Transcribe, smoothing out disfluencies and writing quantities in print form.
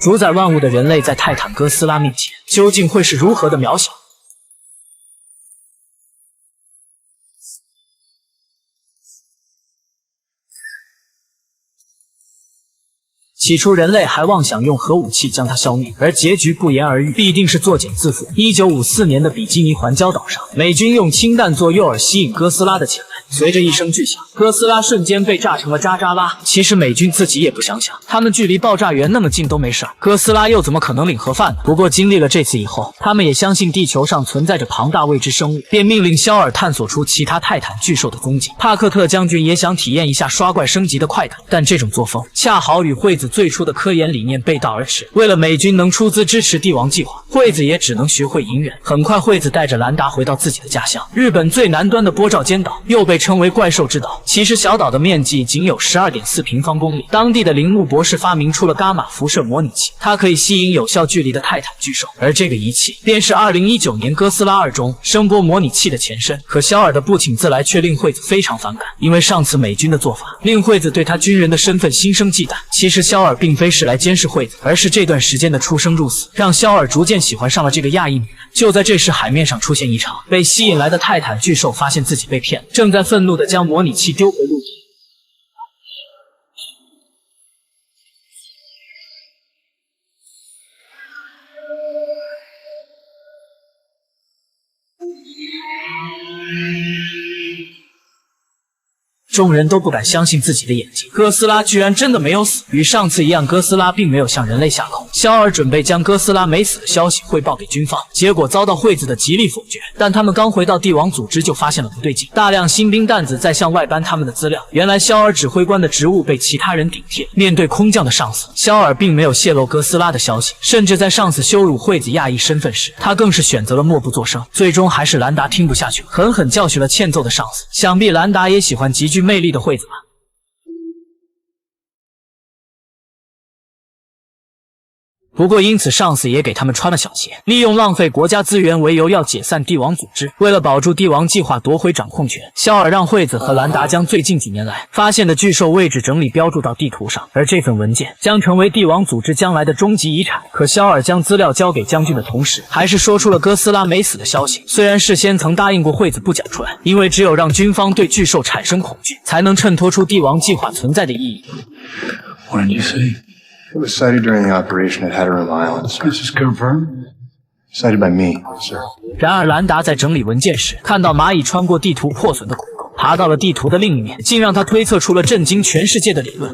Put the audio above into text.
主宰万物的人类在泰坦哥斯拉面前究竟会是如何的渺小？起初，人类还妄想用核武器将它消灭，而结局不言而喻，必定是作茧自缚。1954年的比基尼环礁岛上，美军用氢弹做诱饵吸引哥斯拉的前来，随着一声巨响，哥斯拉瞬间被炸成了渣渣拉。其实美军自己也不想想，他们距离爆炸源那么近都没事，哥斯拉又怎么可能领盒饭呢？不过经历了这次以后，他们也相信地球上存在着庞大未知生物，便命令肖尔探索出其他泰坦巨兽的踪迹。帕克特将军也想体验一下刷怪升级的快感，但这种作风恰好与惠子最初的科研理念背道而驰。为了美军能出资支持帝王计划，惠子也只能学会隐忍。很快，惠子带着兰达回到自己的家乡——日本最南端的波照间岛，又被称为怪兽之岛。其实小岛的面积仅有12.4平方公里。当地的铃木博士发明出了伽马辐射模拟器，它可以吸引有效距离的泰坦巨兽，而这个仪器便是2019年哥斯拉2中声波模拟器的前身。可肖尔的不请自来却令惠子非常反感，因为上次美军的做法令惠子对他军人的身份心生忌惮。其实肖尔并非是来监视惠子，而是这段时间的出生入死让肖尔逐渐喜欢上了这个亚裔女人。就在这时，海面上出现异常，被吸引来的泰坦巨兽发现自己被骗了，正在愤怒地将模拟器丢回陆地。众人都不敢相信自己的眼睛，哥斯拉居然真的没有死。与上次一样，哥斯拉并没有向人类下口。肖尔准备将哥斯拉没死的消息汇报给军方，结果遭到惠子的极力否决。但他们刚回到帝王组织就发现了不对劲，大量新兵蛋子在向外搬他们的资料。原来肖尔指挥官的职务被其他人顶替，面对空降的上司，肖尔并没有泄露哥斯拉的消息，甚至在上司羞辱惠子亚裔身份时，他更是选择了默不作声。最终还是兰达听不下去，狠狠教训了欠揍的上司。想必兰达也喜欢极具魅力的惠子吧。不过因此上司也给他们穿了小鞋，利用浪费国家资源为由要解散帝王组织。为了保住帝王计划夺回掌控权，肖尔让惠子和兰达将最近几年来发现的巨兽位置整理标注到地图上，而这份文件将成为帝王组织将来的终极遗产。可肖尔将资料交给将军的同时，还是说出了哥斯拉没死的消息。虽然事先曾答应过惠子不讲出来，因为只有让军方对巨兽产生恐惧，才能衬托出帝王计划存在的意义。What did you say? It was sighted during the operation at Hatteram Island, sir. This is confirmed. Sighted by me, sir. 然而兰达在整理文件时，看到蚂蚁穿过地图破损的孔沟，爬到了地图的另一面，竟让他推测出了震惊全世界的理论。